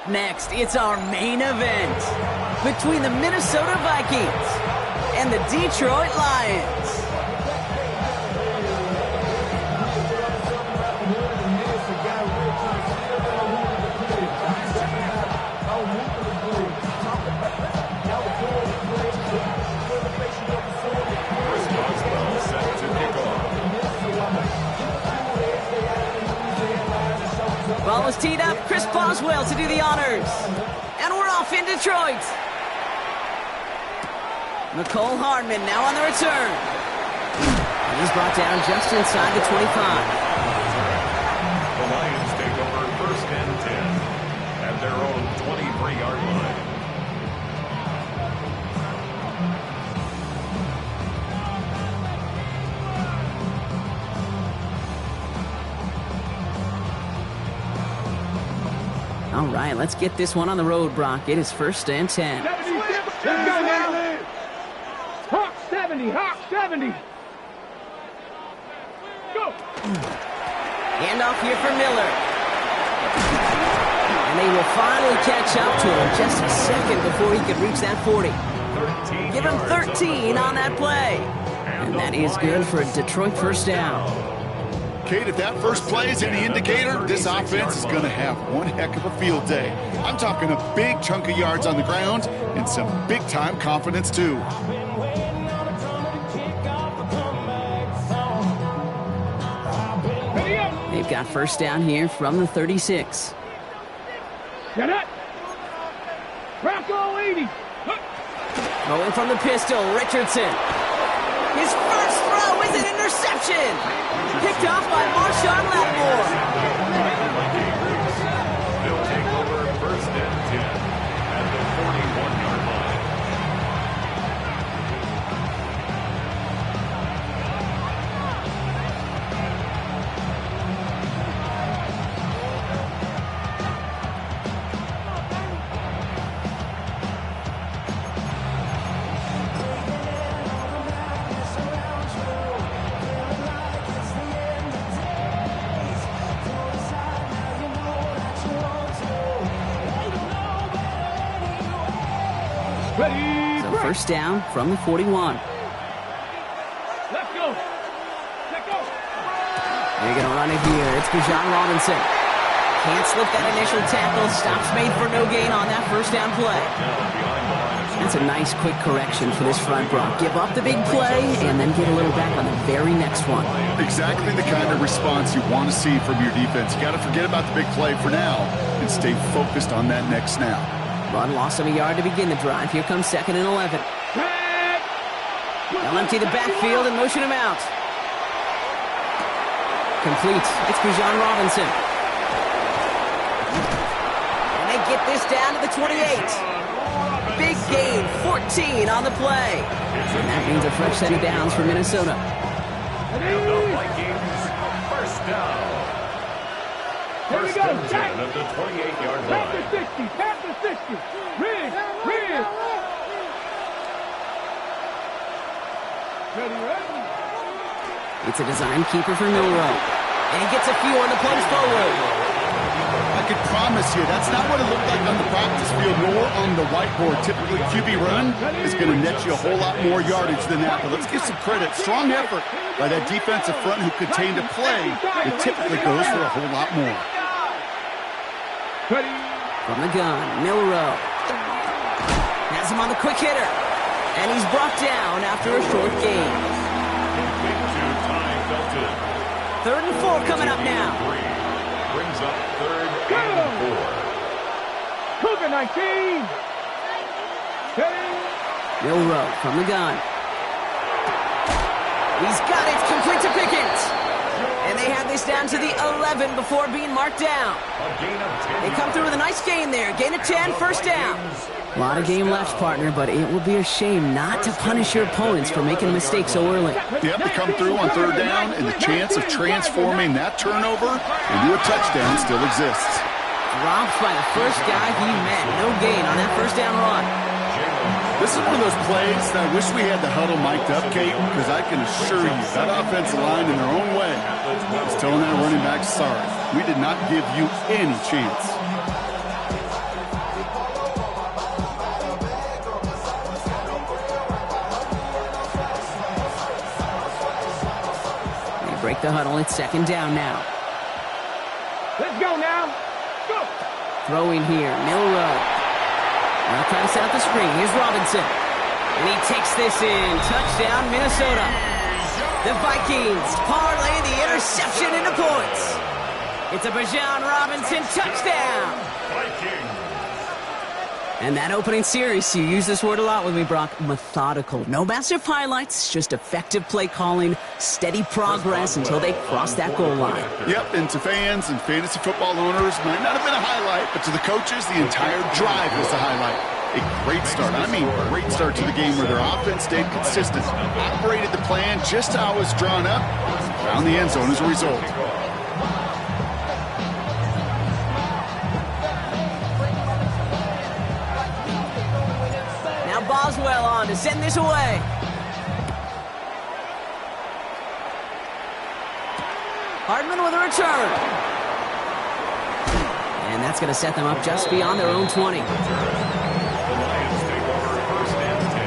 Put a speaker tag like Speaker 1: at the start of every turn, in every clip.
Speaker 1: Up next, it's our main event between the Minnesota Vikings and the Detroit Lions. Ball is teed up. Chris Boswell to do the honors. And we're off in Detroit. Mecole Hardman now on the return. And he's brought down just inside the 25.
Speaker 2: The Lions take over first and 10 at their own 23-yard line.
Speaker 1: All right, let's get this one on the road, Brock. It is first and 10.
Speaker 3: 70, let's go now. Hawk 70, Hawk 70. Go.
Speaker 1: Handoff here for Miller. And they will finally catch up to him just a second before he could reach that 40. Give him 13 on that play. And that is good for a Detroit first down.
Speaker 4: Kate, if that first play is any indicator, this offense is going to have one heck of a field day. I'm talking a big chunk of yards on the ground and some big-time confidence, too.
Speaker 1: They've got first down here from the 36.
Speaker 3: Get it. Bronco 80.
Speaker 1: Going from the pistol, Richardson. His first throw is an interception. Picked off by Marshawn Lattimore.
Speaker 2: They'll take over first and 10 at the 41-yard line.
Speaker 1: So first down from the 41.
Speaker 3: Let's go. Let's go.
Speaker 1: They're going to run it here. It's Bijan Robinson. Can't slip that initial tackle. Stops made for no gain on that first down play. That's a nice quick correction for this front, Brock. Give up the big play and then get a little back on the very next one.
Speaker 4: Exactly the kind of response you want to see from your defense. You got to forget about the big play for now and stay focused on that next snap.
Speaker 1: Run loss of a yard to begin the drive. Here comes second and 11. They'll empty the backfield and motion him out. Complete. It's Bijan Robinson. And they get this down to the 28. Big gain, 14 on the play. And that means a fresh set of downs for Minnesota.
Speaker 2: And the Vikings first down. First and 10 at the 28-yard line.
Speaker 3: Past the 60, past the 60. Rig. Ready.
Speaker 1: It's a design keeper for Milroe. And he gets a few on the plunge forward.
Speaker 4: I can promise you that's not what it looked like on the practice field nor on the whiteboard. Typically, QB run is going to net you a whole lot more yardage than that. But let's give some credit. Strong effort by that defensive front who contained a play that typically goes for a whole lot more.
Speaker 3: Ready.
Speaker 1: From the gun, Milroe. Has him on the quick hitter. And he's brought down after a short gain. Third and 4 coming up now.
Speaker 2: Brings up third and 4.
Speaker 3: Cougar 19. Ready.
Speaker 1: Milroe from the gun. He's got it. Complete to Pickens. And they have this down to the 11 before being marked down. They come through with a nice gain there. Gain of 10, first down. A lot of game left, partner, but it will be a shame not to punish your opponents for making a mistake so early.
Speaker 4: Yep, to come through on third down, and the chance of transforming that turnover into a touchdown still exists.
Speaker 1: Dropped by the first guy he met. No gain on that first down run.
Speaker 4: This is one of those plays that I wish we had the huddle mic'd up, Kate, because I can assure you that offensive line in their own way is telling that running back, sorry, we did not give you any chance.
Speaker 1: the huddle. It's second down now.
Speaker 3: Let's go now. Go.
Speaker 1: Throwing here, Milroe. Now trying to set up the screen. Here's Robinson. And he takes this in. Touchdown, Minnesota. The Vikings parlay the interception into points. It's a Bijan Robinson touchdown.
Speaker 2: Vikings.
Speaker 1: And that opening series, you use this word a lot with me, Brock, methodical. No massive highlights, just effective play calling, steady progress until they cross that goal line.
Speaker 4: Yep, and to fans and fantasy football owners, might not have been a highlight, but to the coaches, the entire drive was the highlight. A great start. I mean, great start to the game where their offense stayed consistent, operated the plan just how it was drawn up, found the end zone as a result.
Speaker 1: Boswell on to send this away. Hardman with a return. And that's going to set them up just beyond their own 20.
Speaker 2: The Lions take over first and 10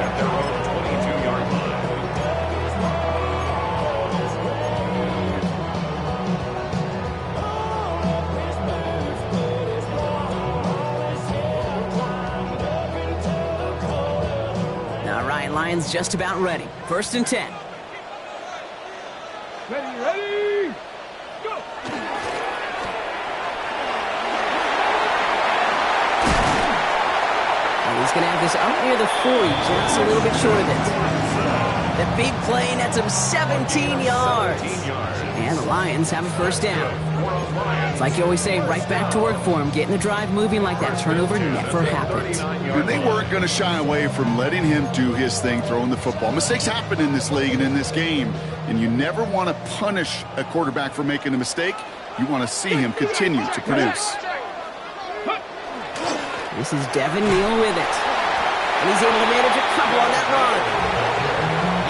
Speaker 2: at their own 22-yard line.
Speaker 1: Lions just about ready. First and 10.
Speaker 3: Ready, go!
Speaker 1: And he's going to have this out near the 40, just a little bit short of it. The big play nets him 17 yards. And the Lions have a first down. It's like you always say, right back to work for him. Getting the drive moving like that turnover never happened.
Speaker 4: And they weren't going to shy away from letting him do his thing, throwing the football. Mistakes happen in this league and in this game, and you never want to punish a quarterback for making a mistake. You want to see him continue to produce.
Speaker 1: This is Devin Neal with it. And he's able to manage a couple on that run.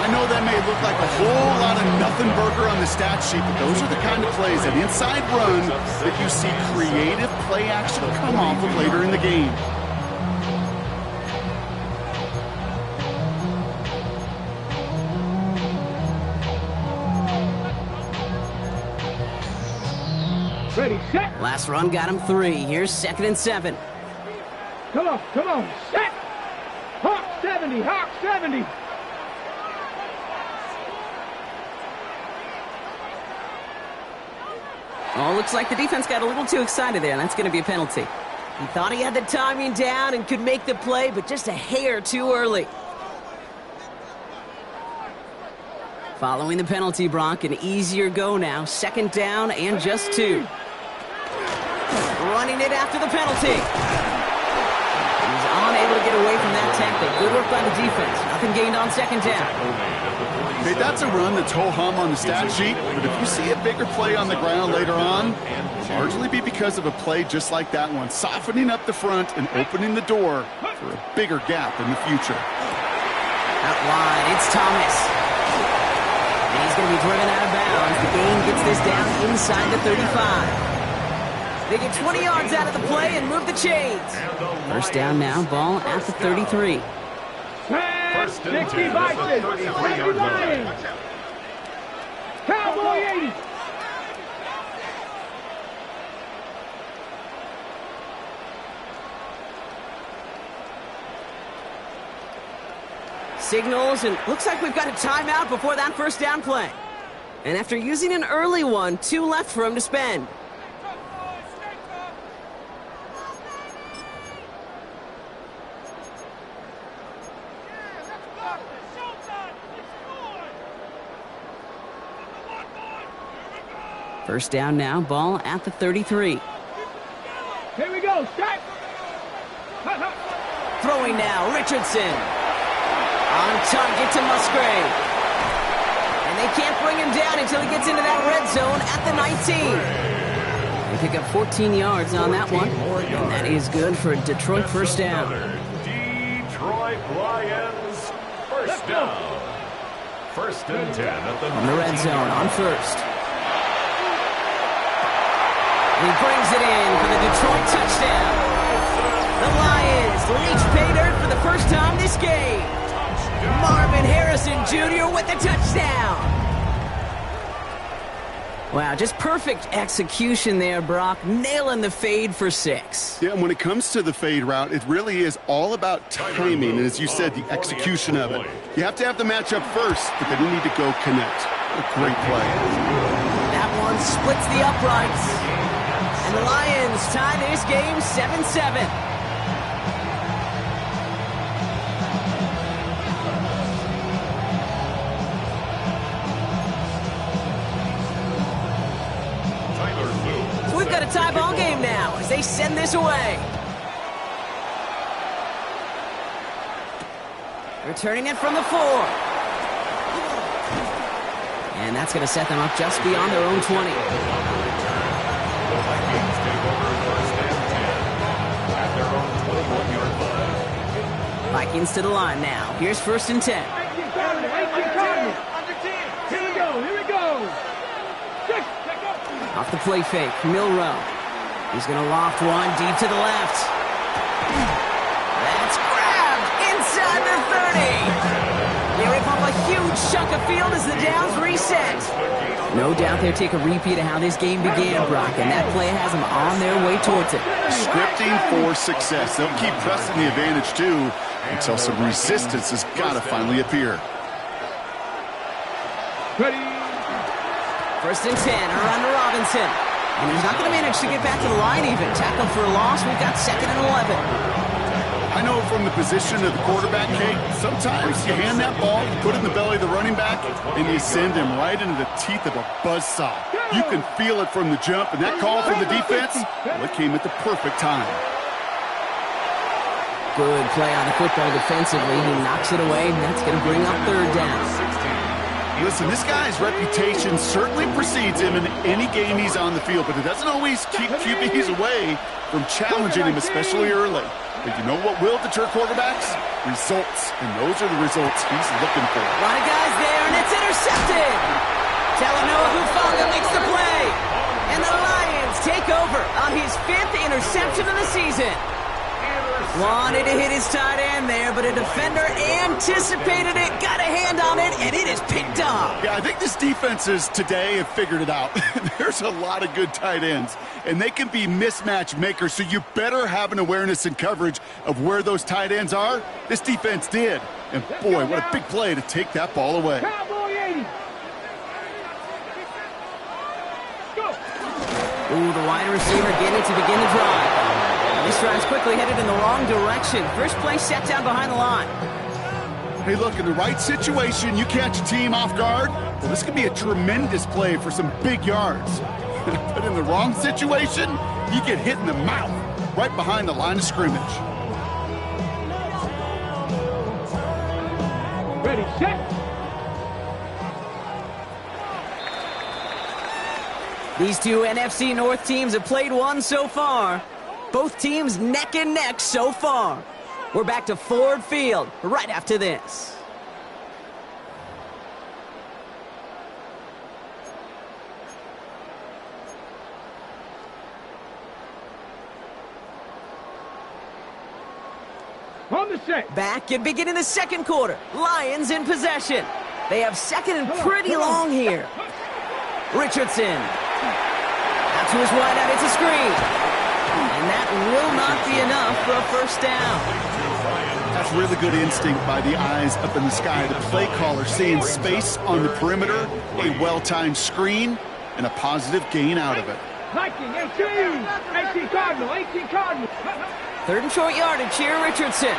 Speaker 4: I know that may look like a whole lot of nothing burger on the stat sheet, but those are the kind of plays, that inside run, that you see creative play action come off of later in the game.
Speaker 3: Ready, set.
Speaker 1: Last run got him 3. Here's second and 7.
Speaker 3: Come on, set. Hawk 70, Hawk 70.
Speaker 1: Oh, looks like the defense got a little too excited there, and that's going to be a penalty. He thought he had the timing down and could make the play, but just a hair too early. Following the penalty, Brock, an easier go now. Second down and just 2. Running it after the penalty. He's unable to get away from that tackle. Good work by the defense. Nothing gained on second down.
Speaker 4: Hey, that's a run that's ho-hum on the stat sheet, but if you see a bigger play on the ground later on, it'll largely be because of a play just like that one, softening up the front and opening the door for a bigger gap in the future.
Speaker 1: Out wide, it's Thomas. And he's going to be driven out of bounds. The game gets this down inside the 35. They get 20 yards out of the play and move the chains. First down now, ball at the 33.
Speaker 2: First and
Speaker 3: 60
Speaker 2: 10
Speaker 3: Vikings,
Speaker 2: at the 33-yard line.
Speaker 3: Cowboy 80.
Speaker 1: Signals, and looks like we've got a timeout before that first down play. And after using an early one, 2 left for him to spend. First down now, ball at the 33.
Speaker 3: Here we go, strike.
Speaker 1: Throwing now, Richardson. On target to Musgrave. And they can't bring him down until he gets into that red zone at the 19. They pick up 14 yards on that one. And that is good for a Detroit first down.
Speaker 2: Detroit Lions first down. First and 10 at the
Speaker 1: On the red zone on first. He brings it in for the Detroit touchdown. The Lions reach pay dirt for the first time this game. Marvin Harrison Jr. with the touchdown. Wow, just perfect execution there, Brock. Nailing the fade for 6.
Speaker 4: Yeah, and when it comes to the fade route, it really is all about timing, and as you said, the execution of it. You have to have the matchup first, but then you need to go connect. What a great play.
Speaker 1: That one splits the uprights. And the Lions tie this game 7-7. So we've got a tie ball game now as they send this away. Returning it from the 4. And that's going to set them up just beyond their own 20. Vikings to the line now. Here's 1st and 10.
Speaker 3: Here we go.
Speaker 1: Off the play fake, Milroe. He's going to loft one deep to the left. That's grabbed inside the 30. They rip up a huge chunk of field as the downs reset. No doubt they'll take a repeat of how this game began, Brock, and that play has them on their way towards it.
Speaker 4: Scripting for success. They'll keep pressing the advantage, too, until some resistance has got to finally appear.
Speaker 3: Ready.
Speaker 1: 1st and 10, around to Robinson. And he's not going to manage to get back to the line even. Tackle for a loss, we've got 2nd and 11.
Speaker 4: I know from the position of the quarterback, Kate, sometimes you hand that ball, you put it in the belly of the running back, and you send him right into the teeth of a buzzsaw. You can feel it from the jump, and that call from the defense, well, it came at the perfect time.
Speaker 1: Good play on the football defensively. He knocks it away, and that's going to bring up 3rd down.
Speaker 4: Listen, this guy's reputation certainly precedes him in any game he's on the field, but it doesn't always keep QBs away from challenging him, especially early. But you know what will deter quarterbacks? Results, and those are the results he's looking for.
Speaker 1: A lot of guys there, and it's intercepted. Talanoa Hufanga makes the play. And the Lions take over on his 5th interception of the season. Wanted to hit his tight end there, but a defender anticipated it, got a hand on it, and it is picked up.
Speaker 4: Yeah, I think this defenses today have figured it out. There's a lot of good tight ends, and they can be mismatch makers, so you better have an awareness and coverage of where those tight ends are. This defense did, and boy, what a big play to take that ball away.
Speaker 3: Cowboy 80. Go.
Speaker 1: Ooh, the wide receiver getting it to begin the drive. This drive's quickly headed in the wrong direction. First play set down behind the line.
Speaker 4: Hey, look, in the right situation, you catch a team off guard, well, this could be a tremendous play for some big yards. But in the wrong situation, you get hit in the mouth right behind the line of scrimmage.
Speaker 3: Ready, set.
Speaker 1: These two NFC North teams have played one so far. Both teams neck and neck so far. We're back to Ford Field right after this.
Speaker 3: On the set.
Speaker 1: Back and beginning the 2nd quarter. Lions in possession. They have 2nd and pretty long here. Richardson. Out to his wideout. It's a screen. And that will not be enough for a 1st down.
Speaker 4: That's really good instinct by the eyes up in the sky. The play caller seeing space on the perimeter, a well-timed screen, and a positive gain out of it.
Speaker 3: Viking, 18 Cardinal, 18 Cardinal.
Speaker 1: 3rd and short yardage here, Richardson.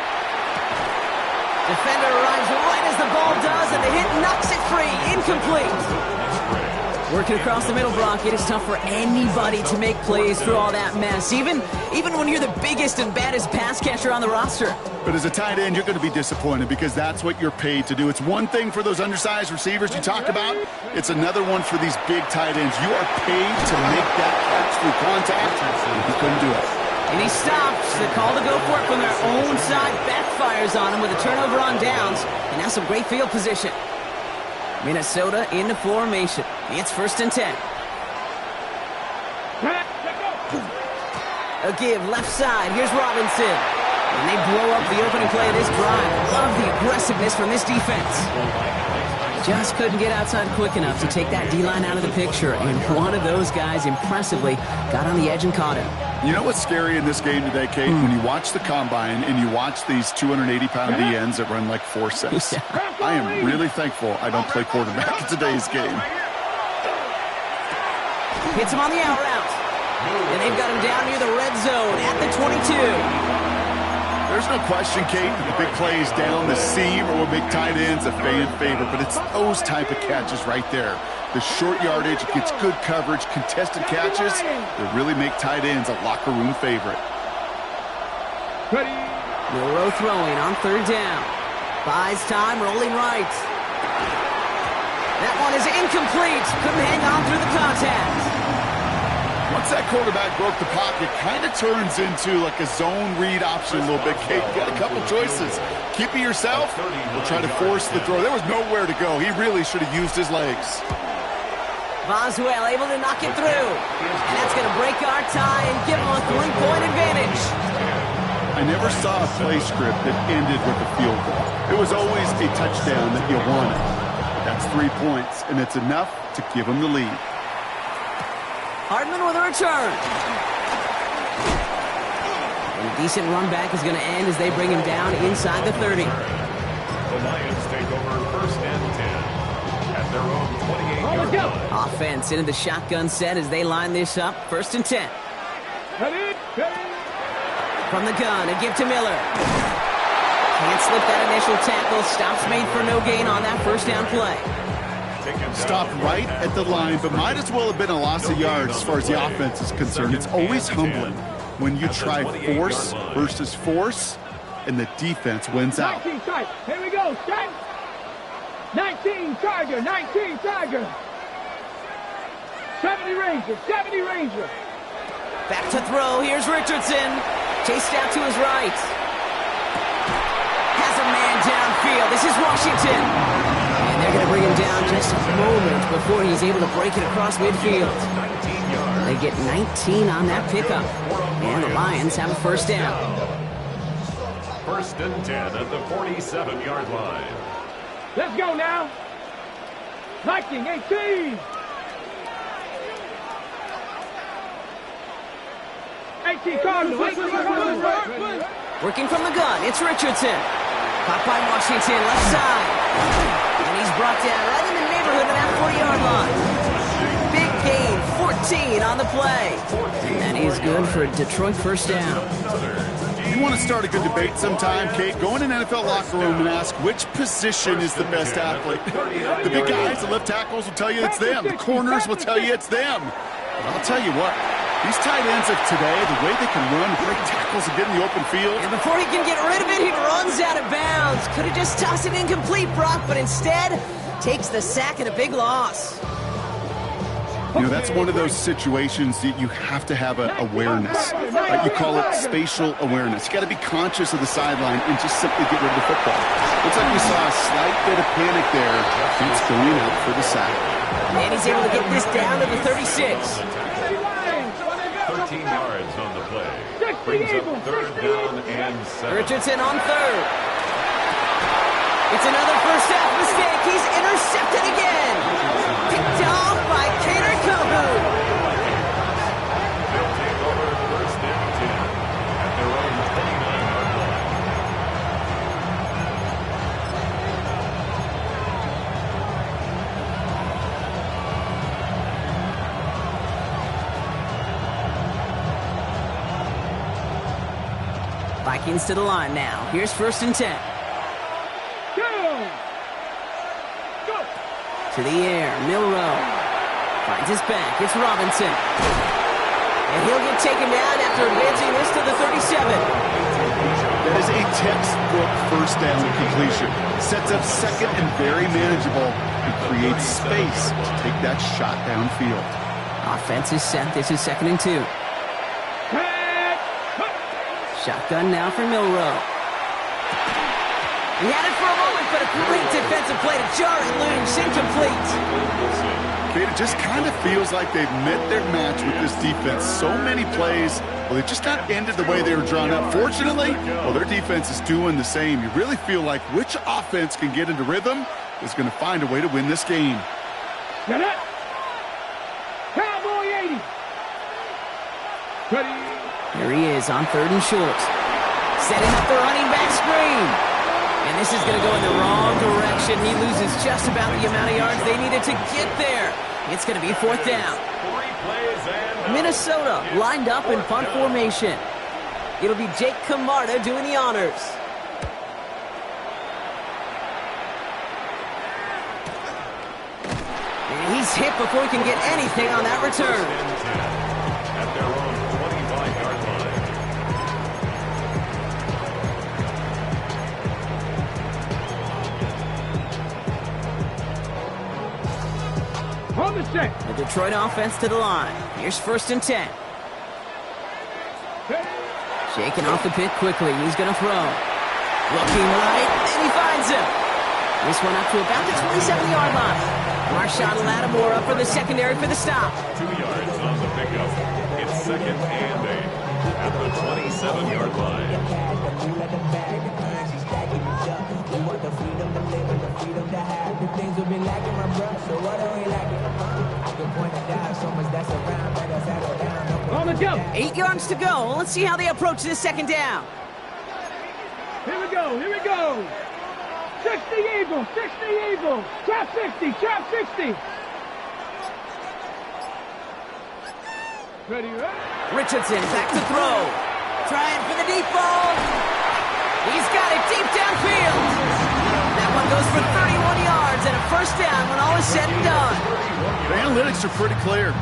Speaker 1: Defender arrives right as the ball does, and the hit knocks it free. Incomplete. Working across the middle, Brock, it is tough for anybody to make plays through all that mess, even when you're the biggest and baddest pass catcher on the roster.
Speaker 4: But as a tight end, you're going to be disappointed because that's what you're paid to do. It's one thing for those undersized receivers you talk about. It's another one for these big tight ends. You are paid to make that catch through contact, and he couldn't do it.
Speaker 1: And he stops. The call to go for it from their own side backfires on him with a turnover on downs, and now some great field position. Minnesota into formation. It's 1st and 10. A give left side. Here's Robinson. And they blow up the opening play of this drive. Love the aggressiveness from this defense. Just couldn't get outside quick enough to take that D-line out of the picture, and one of those guys impressively got on the edge and caught him.
Speaker 4: You know what's scary in this game today, Kate? When you watch the combine and you watch these 280-pound DNs that run like 4.6.
Speaker 1: Yeah.
Speaker 4: I am really thankful I don't play quarterback in today's game.
Speaker 1: Hits him on the out route. And they've got him down near the red zone at the 22.
Speaker 4: There's no question, Kate, that the big plays down the seam or will make tight ends a fan favorite, but it's those type of catches right there. The short yardage, it gets good coverage, contested catches that really make tight ends a locker room favorite.
Speaker 1: Milroe throwing on third down. Buys time, rolling right. That one is incomplete. Couldn't hang on through the contact.
Speaker 4: Once that quarterback broke the pocket, kind of turns into like a zone read option a little bit. Kate, got a couple choices. Keep it yourself or try to force the throw. There was nowhere to go. He really should have used his legs.
Speaker 1: Boswell able to knock it through. And that's going to break our tie and give him a 3-point advantage.
Speaker 4: I never saw a play script that ended with a field goal. It was always a touchdown that you wanted. That's 3 points, and it's enough to give them the lead.
Speaker 1: Hardman with a return. And a decent run back is going to end as they bring him down inside the 30.
Speaker 2: The Lions take over 1st and 10 at their own 28-yard line.
Speaker 1: Offense into the shotgun set as they line this up. 1st and 10. From the gun, a give to Miller. Can't slip that initial tackle. Stops made for no gain on that first down play.
Speaker 4: Stopped right at the line, but might as well have been a loss of yards as far as the offense is concerned. It's always humbling when you try force versus force, and the defense wins out.
Speaker 3: 19 strike. Here we go. Strike. 19 Tiger. 19 Tiger. 70 Ranger. 70 Ranger.
Speaker 1: Back to throw. Here's Richardson. Chased out to his right. Has a man downfield. This is Washington. And they're going to bring him down just a moment before he's able to break it across midfield. They get 19 on that pickup. And the Lions have a first down.
Speaker 2: 1st and 10 at the 47-yard line.
Speaker 3: Let's go now. 19, 18. 18 Cardinals.
Speaker 1: Working from the gun, it's Richardson. Caught by Washington, left side. And he's brought down right in the neighborhood of that 40-yard line. Big gain, 14 on the play. And he's good for a Detroit first down.
Speaker 4: You want to start a good debate sometime, Kate? Go in an NFL locker room and ask which position is the best athlete. The big guys, the left tackles will tell you it's them. The corners will tell you it's them. But I'll tell you what, these tight ends of today, the way they can run, break tackles and get in the open field.
Speaker 1: And before he can get rid of it, he runs out of bounds. Could have just tossed it incomplete, Brock, but instead takes the sack and a big loss.
Speaker 4: You know, that's one of those situations that you have to have awareness. Right? You call it spatial awareness. You got to be conscious of the sideline and just simply get rid of the football. Looks like we saw a slight bit of panic there. It's going out for the sack.
Speaker 1: And he's able to get this down to the 36.
Speaker 2: 13 yards on the play. Brings up 3rd down and 7.
Speaker 1: Richardson on 3rd. It's another first half mistake. He's intercepted again. Picked off by Kader Kohou.
Speaker 2: They'll take over 1st and 10 at their own 29-yard line.
Speaker 1: Vikings to the line now. Here's 1st and 10. To the air, Milroe finds his back. It's Robinson. And he'll get taken down after advancing this to the 37.
Speaker 4: That is a textbook first down completion. Sets up second and very manageable and creates space to take that shot downfield.
Speaker 1: Offense is set. This is 2nd and 2. Shotgun now for Milroe. He had it for a moment, but a great defensive play to jar it loose. Incomplete.
Speaker 4: Kate, it just kind of feels like they've met their match with this defense. So many plays, well, they just not ended the way they were drawn up. Fortunately, well, their defense is doing the same. You really feel like which offense can get into rhythm is going to find a way to win this game.
Speaker 3: Get it. Cowboy 80. Ready.
Speaker 1: Here he is on 3rd and short. Setting up the running back screen. And this is going to go in the wrong direction. He loses just about the amount of yards they needed to get there. It's going to be 4th down. Minnesota lined up in punt formation. It'll be Jake Camarda doing the honors. And he's hit before he can get anything on that return.
Speaker 2: At their own 25-yard line.
Speaker 3: On the set.
Speaker 1: The Detroit offense to the line. Here's 1st and 10. Shaking off the pit quickly. He's going to throw. Looking right, and he finds him. This one up to about the 27-yard line. Marshawn Lattimore up for the secondary for the stop.
Speaker 2: 2 yards on the pickup. It's 2nd and 8 at the 27-yard line.
Speaker 3: On the jump.
Speaker 1: 8 yards to go. Let's see how they approach this 2nd down.
Speaker 3: Here we go. Here we go. 60 Eagles. 60 Eagles. Trap 60. Trap 60. Ready, ready.
Speaker 1: Richardson back to throw. Trying for the deep ball. He's got it deep downfield. That one goes for 31 yards and a 1st down when all is said and done.
Speaker 4: The analytics are pretty clear.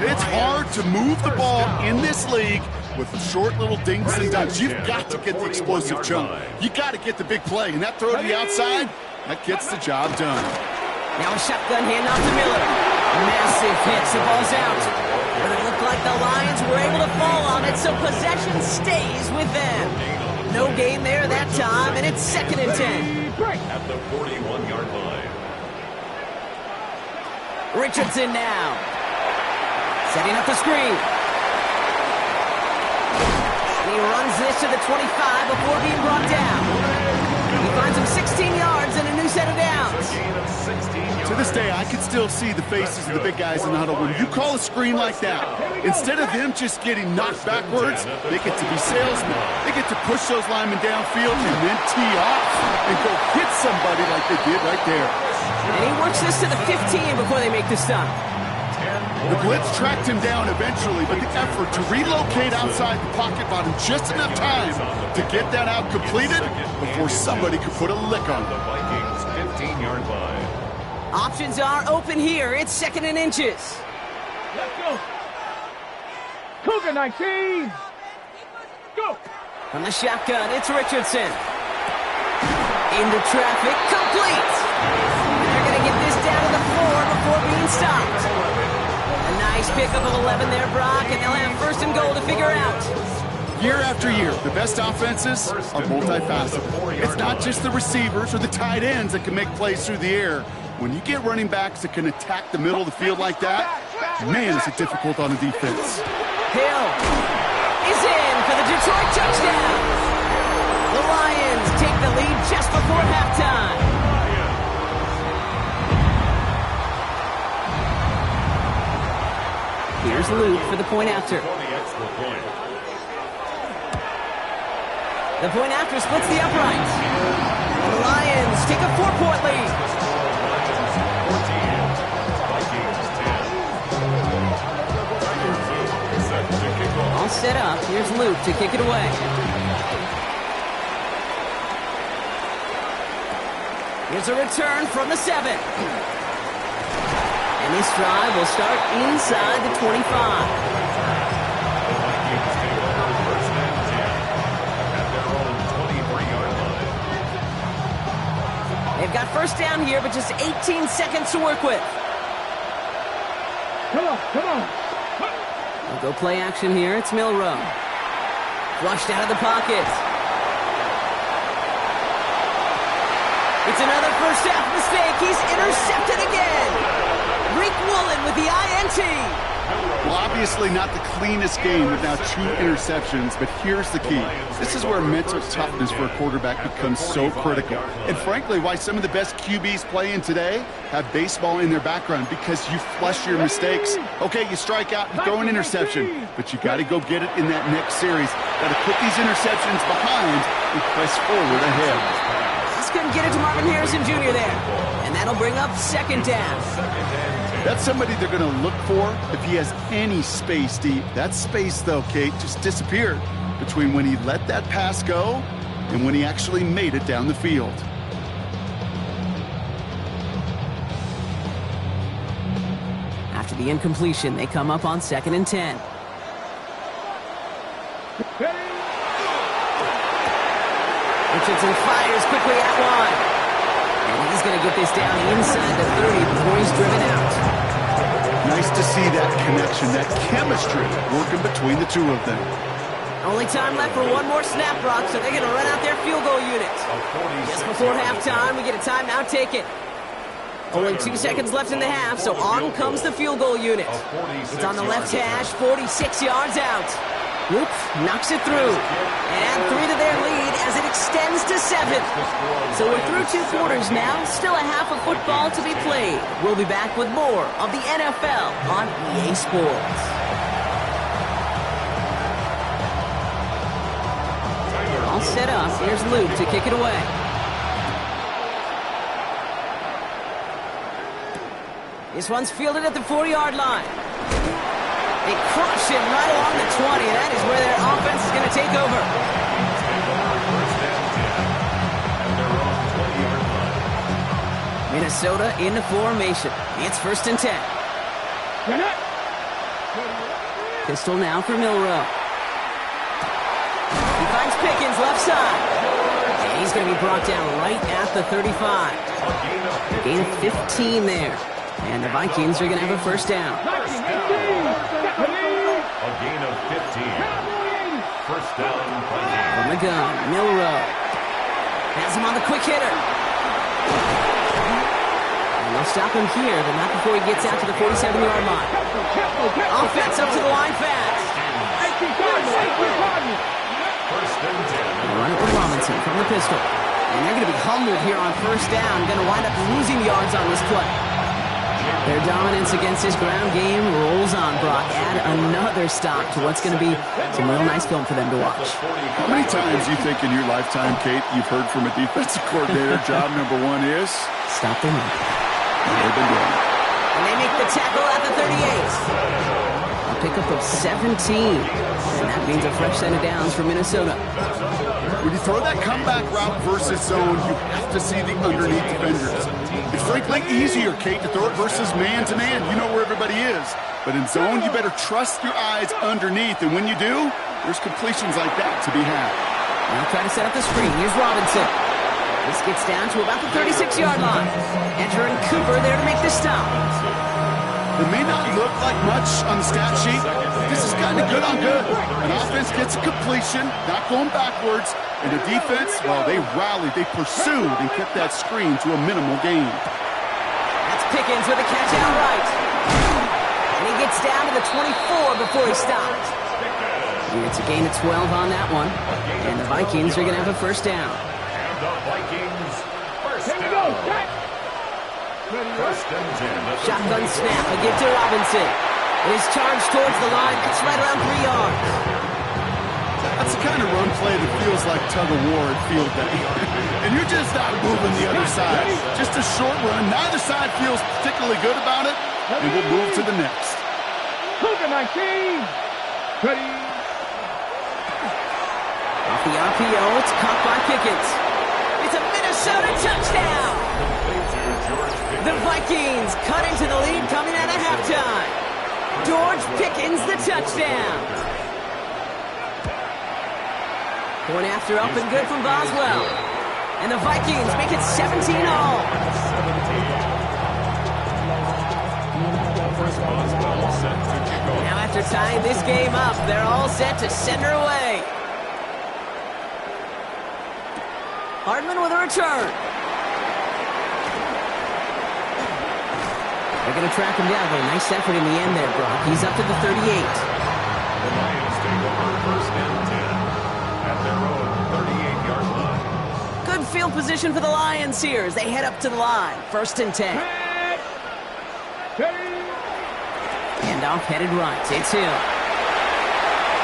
Speaker 4: It's hard to move the ball in this league with short little dinks and dunks. You've got to get the explosive chunk. You got to get the big play. And that throw to the outside, that gets the job done.
Speaker 1: Now a shotgun handoff to Miller. Massive hits. The ball's out. But it looked like the Lions were able to fall on it, so possession stays with them. No gain there that time, and it's 2nd and 10.
Speaker 2: At the 41-yard line.
Speaker 1: Richardson now. Setting up the screen. He runs this to the 25 before being brought down. He finds him 16 yards and a new set of downs.
Speaker 4: To this day, I can still see the faces of the big guys in the huddle. When you call a screen like that, instead of them just getting knocked backwards, they get to be salesmen. They get to push those linemen downfield and then tee off and go hit somebody like they did right there.
Speaker 1: And he works this to the 15 before they make the stop.
Speaker 4: The blitz tracked him down eventually, but the effort to relocate outside the pocket bought him just enough time to get that out completed before somebody could put a lick on
Speaker 2: The
Speaker 4: him.
Speaker 2: Vikings 15-yard line.
Speaker 1: Options are open here. It's 2nd and inches.
Speaker 3: Let's go. Cougar 19. Go.
Speaker 1: From the shotgun, it's Richardson. Into traffic, complete. They're going to get this down to the 4 before being stopped. A nice pickup of 11 there, Brock, and they'll have 1st and goal to figure out.
Speaker 4: Year after year, the best offenses are multifaceted. It's not just the receivers or the tight ends that can make plays through the air. When you get running backs that can attack the middle of the field like that, man, is it difficult on the defense.
Speaker 1: Hill is in for the Detroit touchdown. The Lions take the lead just before halftime. Here's Luke for the point after. The point after splits the upright. The Lions take a 4-point lead. All set up. Here's Luke to kick it away. Here's a return from the 7. And this drive will start inside the 25. They've got 1st down here, but just 18 seconds to work with.
Speaker 3: Come on, come on.
Speaker 1: They'll go play action here. It's Milroe. Flushed out of the pocket. It's another first half mistake. He's intercepted again. Rick Woolen with the INT.
Speaker 4: Well, obviously not the cleanest game with now 2 interceptions, but here's the key. This is where mental toughness for a quarterback becomes so critical. And frankly, why some of the best QBs playing today have baseball in their background, because you flush your mistakes. Okay, you strike out, you throw an interception, but you got to go get it in that next series. Got to put these interceptions behind and press forward ahead.
Speaker 1: Just couldn't get it to Marvin Harrison Jr. there. And that'll bring up 2nd down.
Speaker 4: That's somebody they're going to look for if he has any space deep. That space, though, Kate, just disappeared between when he let that pass go and when he actually made it down the field.
Speaker 1: After the incompletion, they come up on 2nd and 10. Richardson fires quickly at one. And he's going to get this down inside the 30 before he's driven out.
Speaker 4: Nice to see that connection, that chemistry working between the two of them.
Speaker 1: Only time left for one more snap, Brock, so they're going to run out their field goal unit. Just before halftime, we get a timeout taken. Only 2 seconds left in the half, so on comes the field goal unit. It's on the left hash, 46 yards out. Whoop, knocks it through. And 3 to their lead as it extends to 7. So we're through 2 quarters now. Still a half of football to be played. We'll be back with more of the NFL on EA Sports. All set up. Here's Luke to kick it away. This one's fielded at the 4-yard line. They crush him right along the 20. That is where their offense is going to take over. Minnesota in the formation. It's 1st and 10. Pistol now for Milroe. He finds Pickens left side. And he's going to be brought down right at the 35. A gain of 15 there. And the Vikings are going to have a 1st down.
Speaker 2: A gain of 15. 1st down.
Speaker 1: From the gun, Milroe. Has him on the quick hitter. And they'll stop him here, but not before he gets out to the 47-yard line. Offense up to the line fast.
Speaker 2: 1st and 10.
Speaker 1: They'll run it with Robinson from the pistol. And they're going to be humbled here on 1st down. Going to wind up losing yards on this play. Their dominance against this ground game rolls on, Brock. Add another stop to what's going to be some real nice film for them to watch.
Speaker 4: How many times do you think in your lifetime, Kate, you've heard from a defensive coordinator, job number 1 is?
Speaker 1: Stop the run.
Speaker 4: They've been doing it.
Speaker 1: And they make the tackle at the 38. A pickup of 17. And that means a fresh set of downs for Minnesota.
Speaker 4: When you throw that comeback route versus zone, you have to see the underneath defenders. It's frankly easier, Kate, to throw it versus man-to-man. You know where everybody is. But in zone, you better trust your eyes underneath. And when you do, there's completions like that to be had.
Speaker 1: Now try to set up the screen. Here's Robinson. This gets down to about the 36-yard line. Enter and Cooper there to make the stop.
Speaker 4: It may not look like much on the stat sheet, but this is kind of good on good. An offense gets a completion, not going backwards, and the defense, well, they rallied, they pursued, and kept that screen to a minimal gain.
Speaker 1: That's Pickens with a catch out right. And he gets down to the 24 before he stops. And it's a gain of 12 on that one. And the Vikings are going to have a 1st down.
Speaker 2: And the Vikings, 1st
Speaker 3: Here we go.
Speaker 2: down. 1st and 10.
Speaker 1: Shotgun snap, a give to Robinson. His charge towards the line, it's right around 3 yards.
Speaker 4: That's the kind of run play that feels like tug-of-war at field day. And you're just not moving the other side. Just a short run. Neither side feels particularly good about it, and we'll move to the next.
Speaker 3: Cougar 19. Ready.
Speaker 1: Off the RPO, it's caught by Pickens. It's a Minnesota touchdown. The Vikings cut into the lead coming out of halftime. George Pickens, the touchdown. Point after up and good from Boswell. And the Vikings make it 17 all. Now after tying this game up, they're all set to send her away. Hardman with a return. They're going to track him down, but a nice effort in the end there, Brock. He's up to the 38.
Speaker 2: The Lions take over first and 10 at their own 38-yard line.
Speaker 1: Good field position for the Lions here as they head up to the line. First and 10. Handoff headed right. It's Hill.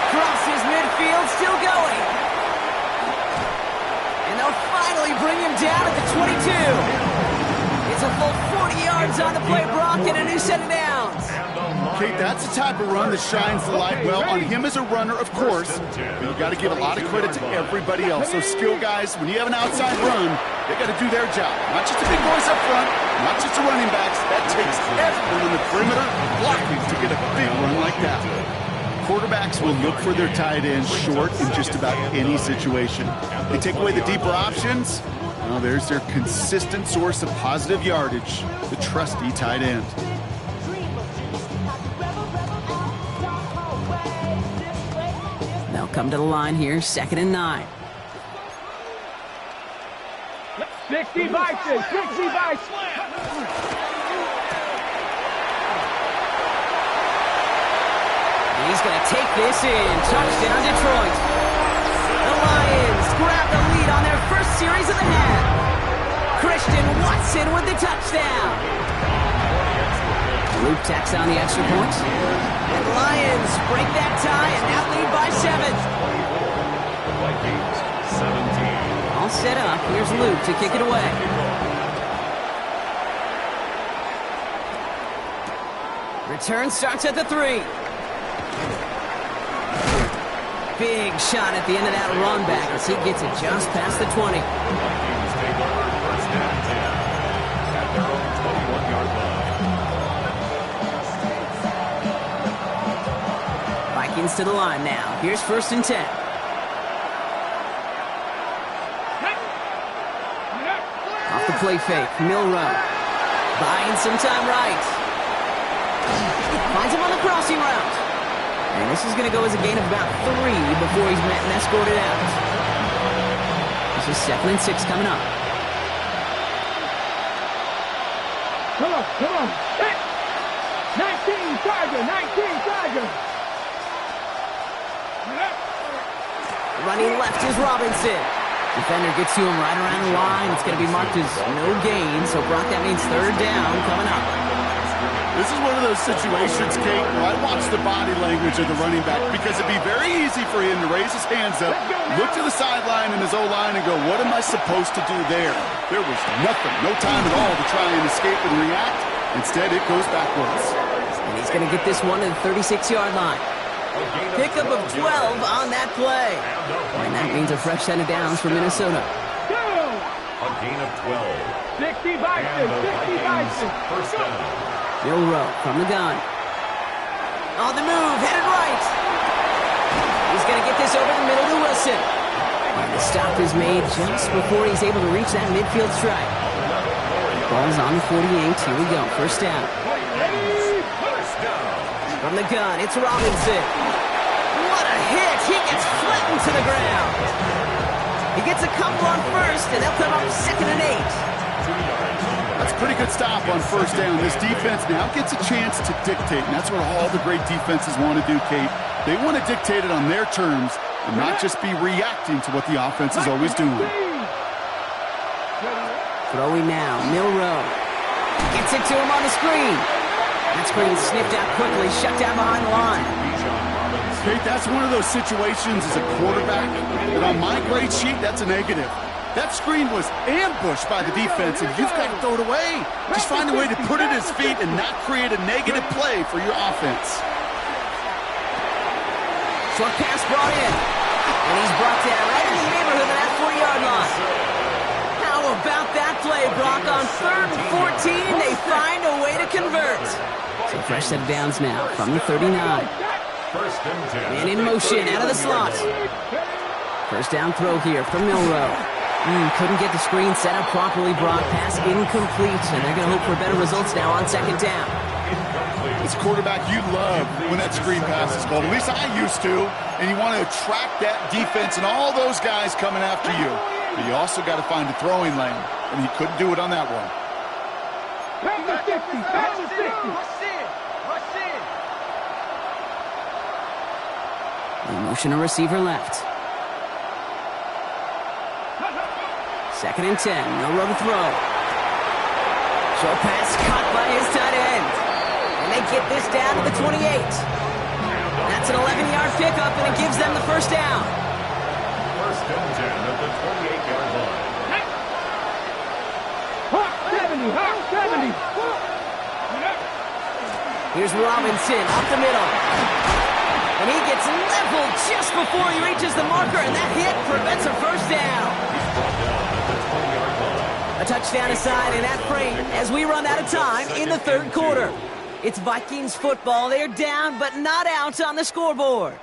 Speaker 1: Crosses midfield, still going. And they'll finally bring him down at the 22. It's a full 40 yards on the play, Brock, and a new set of downs.
Speaker 4: Kate, that's the type of run that shines the light well on him as a runner, of course, but you got to give a lot of credit to everybody else. Those skill guys, when you have an outside run, they got to do their job. Not just the big boys up front, not just the running backs. That takes everyone in the perimeter blocking to get a big run like that. Quarterbacks will look for their tight end short in just about any situation. They take away the deeper options. Well, there's their consistent source of positive yardage, the trusty tight end.
Speaker 1: They'll come to the line here, 2nd and 9.
Speaker 3: 60 Vikings, 60 Vikings.
Speaker 1: He's going to take this in. Touchdown, Detroit. The Lions grab the lead on their first series of the half. Christian Watson with the touchdown. Luke tacks on the extra point. And the Lions break that tie and now lead by 7.
Speaker 2: Vikings 17.
Speaker 1: All set up. Here's Luke to kick it away. Return starts at the 3. Big shot at the end of that run back as he gets it just past the 20.
Speaker 2: Vikings take over first and 10 at their own 21-yard line.
Speaker 1: Vikings to the line now. Here's 1st and 10. Off the play fake, Milroe. Buying some time right. Finds him on the crossing route. And this is going to go as a gain of about 3 before he's met and escorted out. This is 2nd and 6 coming up.
Speaker 3: Come on. 19 Tiger.
Speaker 1: Running left is Robinson. Defender gets to him right around the line. It's going to be marked as no gain. So, Brock, that means 3rd down coming up.
Speaker 4: This is one of those situations, Kate, where I watch the body language of the running back because it'd be very easy for him to raise his hands up, look to the sideline in his O-line and go, what am I supposed to do there? There was nothing, no time at all to try and escape and react. Instead, it goes backwards.
Speaker 1: And he's going to get this one to the 36-yard line. Pickup of 12 on that play. And that means a fresh set of downs for Minnesota.
Speaker 2: A gain of 12.
Speaker 3: 60 Vikings, 60 Vikings.
Speaker 2: First down.
Speaker 1: Milroe from the gun. On the move, headed right. He's going to get this over the middle to Wilson. And the stop is made just before he's able to reach that midfield strike. Ball's on the 48. Here we go. First down. From the gun, it's Robinson. What a hit. He gets flattened to the ground. He gets a couple on first, and they'll come up 2nd and 8.
Speaker 4: That's a pretty good stop on first down. This defense now gets a chance to dictate, and that's what all the great defenses want to do, Kate. They want to dictate it on their terms and not just be reacting to what the offense is always doing.
Speaker 1: Throwing now, Milroe. Gets it to him on the screen. That screen snipped out quickly, shut down behind the line.
Speaker 4: Kate, that's one of those situations as a quarterback that on my grade sheet, that's a negative. That screen was ambushed by the defense, and you've got to throw it away. Just find a way to put it at his feet and not create a negative play for your offense.
Speaker 1: Short pass brought in. And he's brought down right in the neighborhood of that 40-yard line. How about that play, Brock? On 3rd and 14, they find a way to convert. So fresh set of downs now from the 39.
Speaker 2: First and 10.
Speaker 1: And in motion, out of the slot. First down throw here from Milroe. Couldn't get the screen set up properly, Brock. Pass incomplete, and they're going to hope for better results now on 2nd down.
Speaker 4: As a quarterback, you love when that screen pass is called. At least I used to. And you want to attract that defense and all those guys coming after you. But you also got to find a throwing lane, and he couldn't do it on that one.
Speaker 3: Back to 60. Back to 60.
Speaker 1: The motion a receiver left. 2nd and 10. No room to throw. Short pass caught by his tight end. And they get this down to the 28. That's an 11-yard pickup, and it gives them the first down.
Speaker 2: 1st and 10 at the 28-yard line.
Speaker 3: Hawk 70. Hawk 70.
Speaker 1: Here's Robinson up the middle. And he gets leveled just before he reaches the marker, and that hit prevents a first down. A touchdown aside in that frame as we run out of time in the 3rd quarter. It's Vikings football. They're down, but not out on the scoreboard.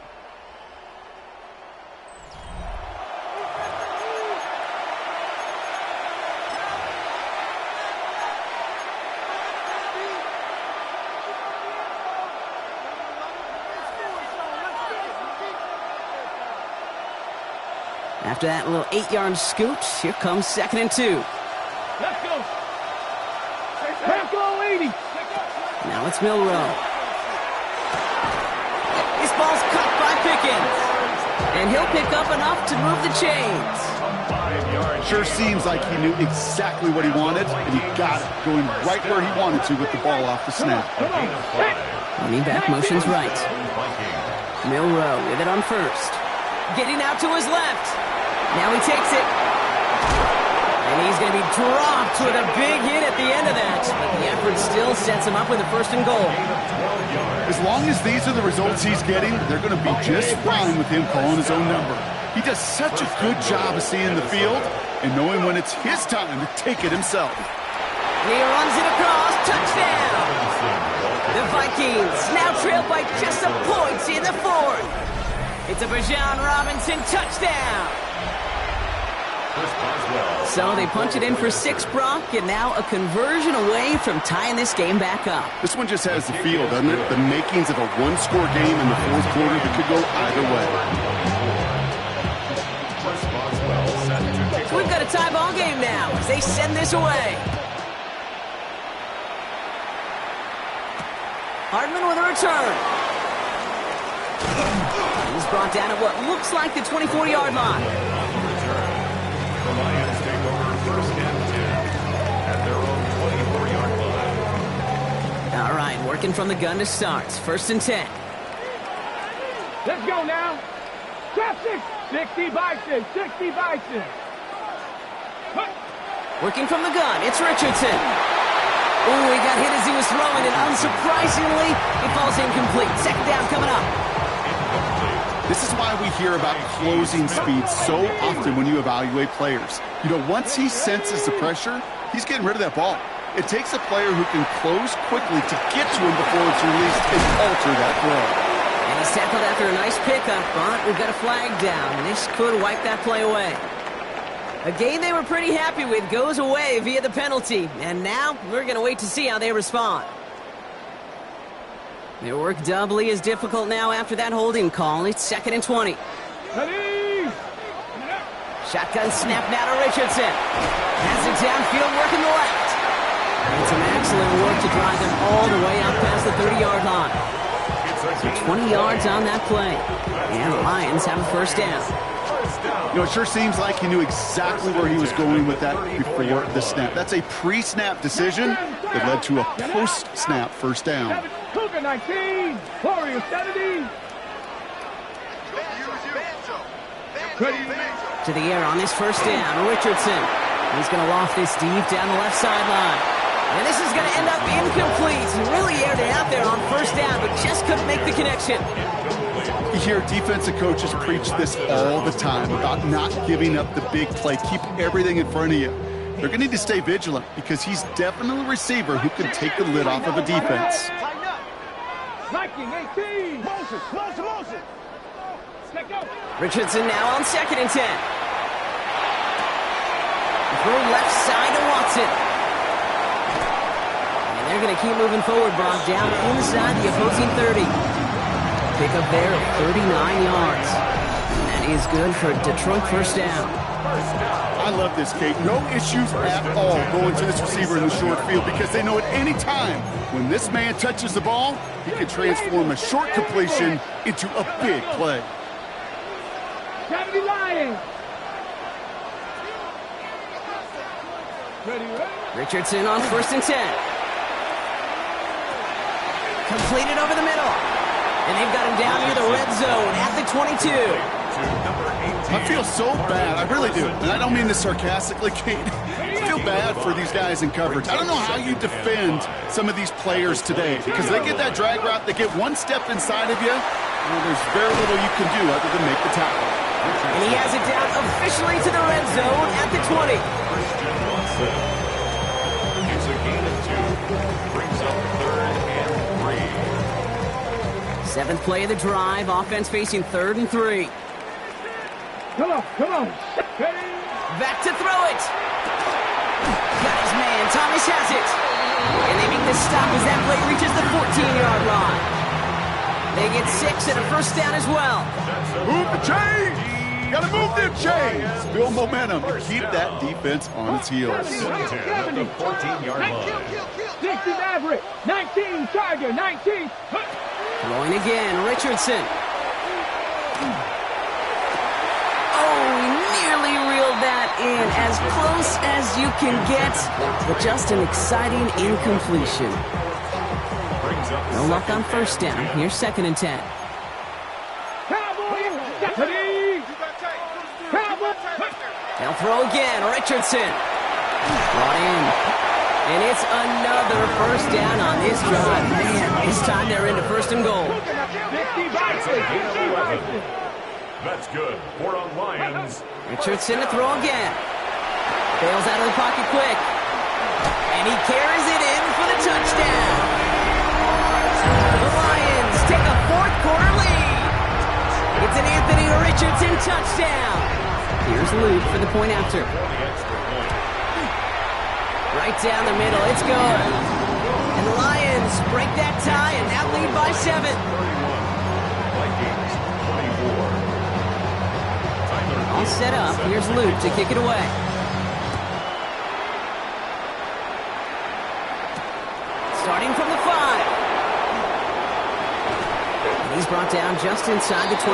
Speaker 1: After that little 8-yard scoot, here comes 2nd and 2.
Speaker 3: Let's go. Back go 80.
Speaker 1: Now it's Milroe. This ball's caught by Pickens. And he'll pick up enough to move the chains.
Speaker 2: 5 yards.
Speaker 4: Sure seems like he knew exactly what he wanted, and he got it, going right where he wanted to with the ball off the snap.
Speaker 1: Running back motions right. Milroe with it on 1st. Getting out to his left. Now he takes it. And he's going to be dropped with a big hit at the end of that. But the effort still sets him up with a 1st and goal.
Speaker 4: As long as these are the results he's getting, they're going to be just fine with him calling his own number. He does such a good job of seeing the field and knowing when it's his time to take it himself.
Speaker 1: He runs it across. Touchdown! The Vikings now trail by just a point in the 4th. It's a Bijan Robinson touchdown. So they punch it in for 6, Brock, and now a conversion away from tying this game back up.
Speaker 4: This one just has the feel, doesn't it? The makings of a one-score game in the 4th quarter that could go either way.
Speaker 1: We've got a tie ball game now as they send this away. Hardman with a return. He's brought down at what looks like the 24-yard line.
Speaker 2: The Lions take over 1st and 10 at their own 24-yard line.
Speaker 1: All right, working from the gun to start. 1st and 10.
Speaker 3: Let's go now. Trap 6. 60 Bison. 60 Bison.
Speaker 1: Working from the gun, it's Richardson. Ooh, he got hit as he was throwing, and unsurprisingly, it falls incomplete. 2nd down coming up.
Speaker 4: This is why we hear about closing speed so often when you evaluate players. You know, once he senses the pressure, he's getting rid of that ball. It takes a player who can close quickly to get to him before it's released and alter that throw.
Speaker 1: And he's tackled after a nice pickup, but we've got a flag down, and this could wipe that play away. A game they were pretty happy with goes away via the penalty, and now we're going to wait to see how they respond. Their work doubly as difficult now after that holding call. It's 2nd and 20.
Speaker 3: Ready?
Speaker 1: Shotgun snap now to Richardson. Has it downfield, working the left. And some excellent work to drive them all the way out past the 30-yard line. So 20 yards on that play. And the Lions have a 1st down.
Speaker 4: You know, it sure seems like he knew exactly where he was going with that before the snap. That's a pre-snap decision that led to a post-snap 1st down.
Speaker 3: Cougar 19. Warrior 70.
Speaker 1: To the air on this 1st down, Richardson. He's going to loft this deep down the left sideline. And this is going to end up incomplete. He really aired it out there on 1st down, but just couldn't make the connection.
Speaker 4: You hear defensive coaches preach this all the time about not giving up the big play. Keep everything in front of you. They're going to need to stay vigilant because he's definitely a receiver who can take the lid off of a defense.
Speaker 3: Viking 18. Motion. Let go.
Speaker 1: Richardson now on 2nd and 10. Throw left side to Watson. And they're going to keep moving forward, Brock, down inside the opposing 30. Pick up there of 39 yards. And that is good for Detroit 1st down.
Speaker 4: I love this, Kate. No issues at all going to this receiver in the short field because they know at any time when this man touches the ball, he can transform a short completion into a big play.
Speaker 3: Kennedy Lions. Ready.
Speaker 1: Richardson on 1st and 10. Completed over the middle. And they've got him down near the red zone at the 22.
Speaker 4: I feel so bad. I really do. And I don't mean this sarcastically, Kate. I feel bad for these guys in coverage. I don't know how you defend some of these players today because they get that drag route, they get one step inside of you, and there's very little you can do other than make the tackle.
Speaker 1: And he has it down officially to the red zone at the 20.
Speaker 2: It's a gain of 2. Brings up 3rd and 3.
Speaker 1: 7th play of the drive. Offense facing 3rd and 3.
Speaker 3: Come on. Ready.
Speaker 1: Back to throw it. Got his man. Thomas has it. And they make the stop as that play reaches the 14-yard line. They get 6 and a 1st down as well.
Speaker 4: Move the chains! Gotta move them chains! Build momentum and keep that defense on its heels.
Speaker 2: At the 14-yard line.
Speaker 3: 60 Maverick. 19 Tiger. 19.
Speaker 1: Throwing again. Richardson. Oh, he nearly reeled that in. As close as you can get, but just an exciting incompletion. No luck on 1st down. Here's 2nd and 10. They'll throw again. Richardson. Brought in. And it's another 1st down on this drive. Man, this time they're into 1st and goal.
Speaker 2: That's good. 4 on Lions.
Speaker 1: Richardson to throw again. Bails out of the pocket quick. And he carries it in for the touchdown. The Lions take a 4th quarter lead. It's an Anthony Richardson touchdown. Here's Luke for the point after. Right down the middle. It's good. And the Lions break that tie and now lead by 7.
Speaker 2: Vikings 24.
Speaker 1: All set up. Here's Luke to kick it away. Starting from the 5. And he's brought down just inside the 25.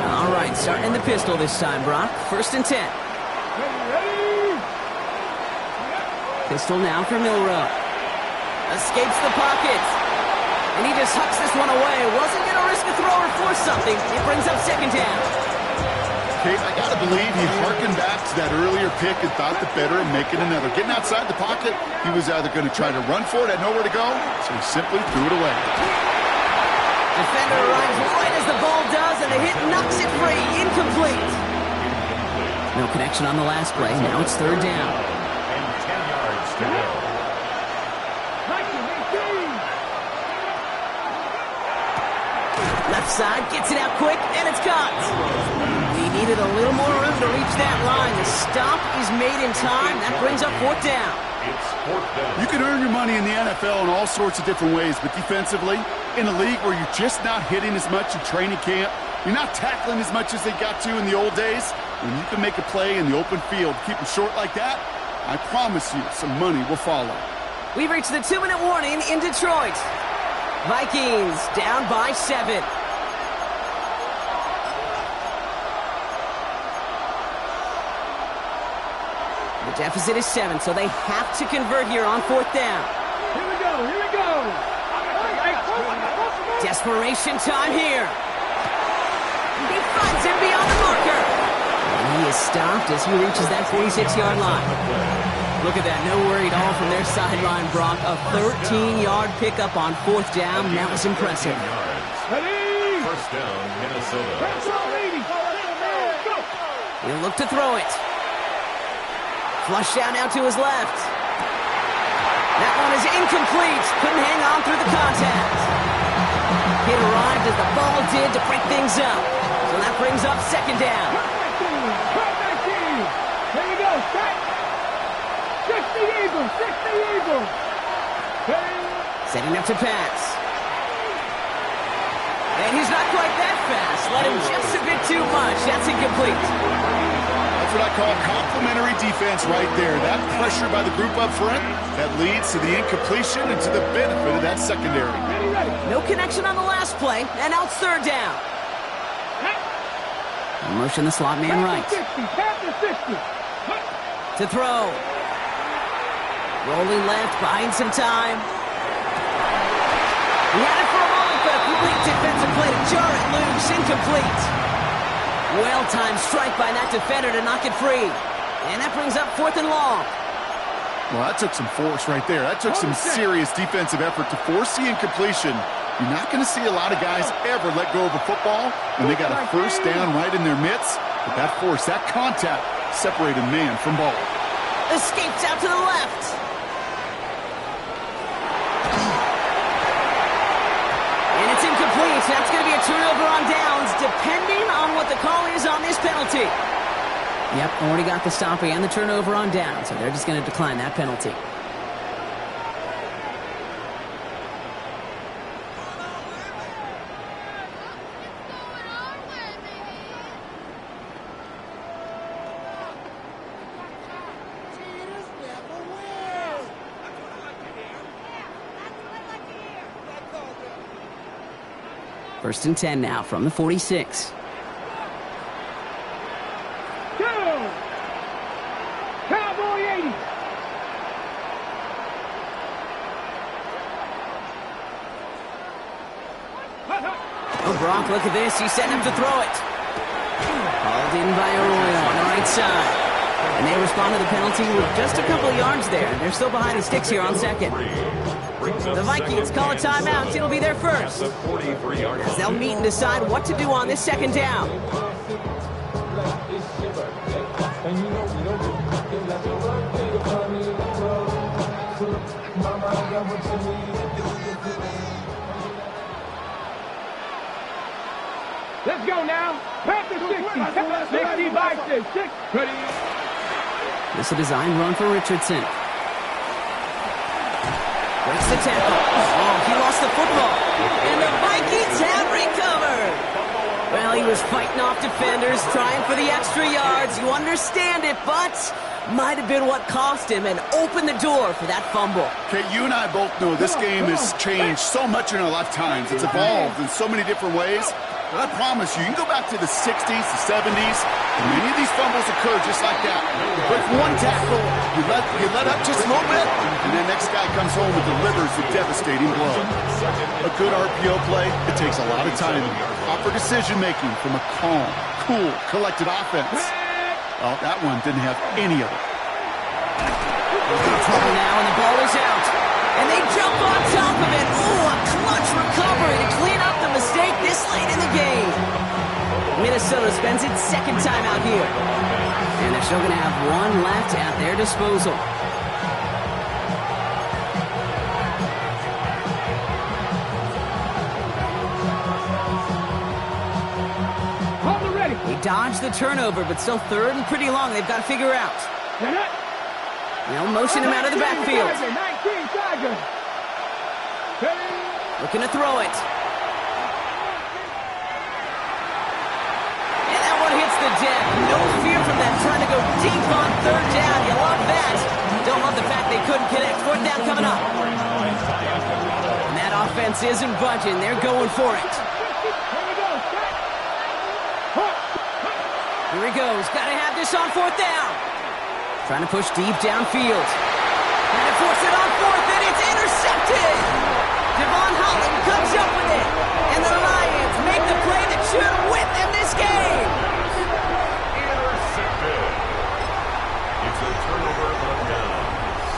Speaker 1: All right, starting in the pistol this time, Brock. 1st and 10. Pistol now for Milroe. Escapes the pocket. And he just hucks this one away. Wasn't going to risk a throw or force something. It brings up 2nd down.
Speaker 4: Kate, I got to believe he harkened back to that earlier pick and thought the better of making another. Getting outside the pocket, he was either going to try to run for it, had nowhere to go, so he simply threw it away.
Speaker 1: Defender arrives right as the ball does, and the hit knocks it free. Incomplete. No connection on the last play. Now it's 3rd down.
Speaker 2: And 10 yards to go.
Speaker 1: Left side gets it out quick, and it's caught. He needed a little more room to reach that line. The stop is made in time. That brings up 4th down.
Speaker 2: It's 4th down.
Speaker 4: You can earn your money in the NFL in all sorts of different ways, but defensively, in a league where you're just not hitting as much in training camp, you're not tackling as much as they got to in the old days, when you can make a play in the open field, keep them short like that, I promise you some money will follow.
Speaker 1: We've reached the 2-minute warning in Detroit. Vikings down by 7. The deficit is 7, so they have to convert here on 4th down.
Speaker 3: Here we go.
Speaker 1: Desperation time here. He finds him beyond the marker. And he is stopped as he reaches that 46-yard line. Look at that, no worry at all from their sideline, Brock. A 13-yard pickup on 4th down. That was impressive.
Speaker 3: Ready.
Speaker 2: 1st down, Minnesota.
Speaker 1: He'll look to throw it. Flush down now to his left. That one is incomplete. Couldn't hang on through the contact. It arrived as the ball did to break things up. So that brings up 2nd down.
Speaker 3: Here we go. Set. 60 Eagles.
Speaker 1: Setting up to pass. And he's not quite that fast. Let him just a bit too much. That's incomplete.
Speaker 4: That's what I call complimentary defense right there. That pressure by the group up front, that leads to the incompletion and to the benefit of that secondary.
Speaker 1: No connection on the last play, and now it's third down. Motion the slot man right. To throw. Rolling left, buying some time. He had it for a moment, but a complete defensive play to jar it loose. Incomplete. Well-timed strike by that defender to knock it free. And that brings up 4th and long.
Speaker 4: Well, that took some force right there. That took some serious defensive effort to force the incompletion. You're not going to see a lot of guys ever let go of a football when they got a first down right in their midst. But that force, that contact, separated man from ball.
Speaker 1: Escapes out to the left. And it's incomplete. That's going to be a turnover on downs, depending on what the call is on this penalty. Yep, already got the stop and the turnover on down, so they're just going to decline that penalty. First and 10 now from the 46.
Speaker 3: Cowboy 80.
Speaker 1: Oh, Brock, look at this. He's setting up to throw it. Hauled in by Arroyo on the right side. And they respond to the penalty with just a couple of yards there. They're still behind the sticks here on second. The Vikings call a timeout. It'll be their first. As they'll meet and decide what to do on this second down.
Speaker 3: Let's go now. Panther 60 by 6. Ready.
Speaker 1: This is a design run for Richardson. Breaks the tackle. Oh, he lost the football. And the Vikings have recovered. Well, he was fighting off defenders, trying for the extra yards. You understand it, but might have been what cost him and opened the door for that fumble.
Speaker 4: Okay, you and I both know this game has changed so much in our lifetimes. It's evolved in so many different ways. But I promise you, you can go back to the 60s, the 70s, and many of these fumbles occur just like that. You break one tackle, you let up just a little bit, and the next guy comes home and delivers the devastating blow. A good RPO play, it takes a lot of timing, proper decision-making from a calm, cool, collected offense. Well, that one didn't have any of it.
Speaker 1: Trouble now, and the ball is out. And they jump on top of it. Oh, a clutch recovery to clean up the mistake this late in the game. Minnesota spends its second time out here. And they're still going to have one left at their disposal.
Speaker 3: Hold it ready.
Speaker 1: They dodged the turnover, but still third and pretty long. They've got to figure out. They'll motion him out of the backfield.
Speaker 3: 19 Tiger.
Speaker 1: Looking to throw it. And that one hits the deck. No fear from that. Trying to go deep on third down. You love that. Don't love the fact they couldn't connect. Fourth down coming up. And that offense isn't budging. They're going for it. Here he goes. Got to have this on fourth down. Trying to push deep downfield. And to force it on fourth, and it's intercepted. Devon Holland comes up with it. And the Lions make the play that should win them this game.
Speaker 2: Intercepted. It's a turnover on downs.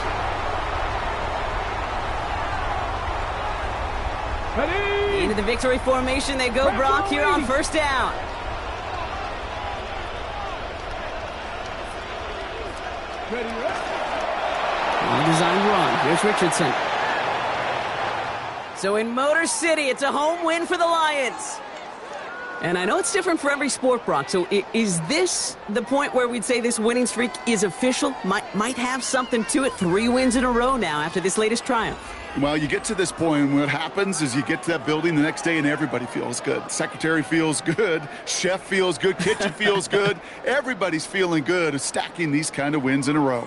Speaker 1: Into the victory formation they go, Brock, here on first down. Well-designed run. Here's Richardson. So in Motor City, it's a home win for the Lions. And I know it's different for every sport, Brock. So is this the point where we'd say this winning streak is official? Might have something to it. 3 wins in a row now after this latest triumph.
Speaker 4: Well, you get to this point, and what happens is you get to that building the next day, and everybody feels good. Secretary feels good. Chef feels good. Kitchen feels good. Everybody's feeling good of stacking these kind of wins in a row.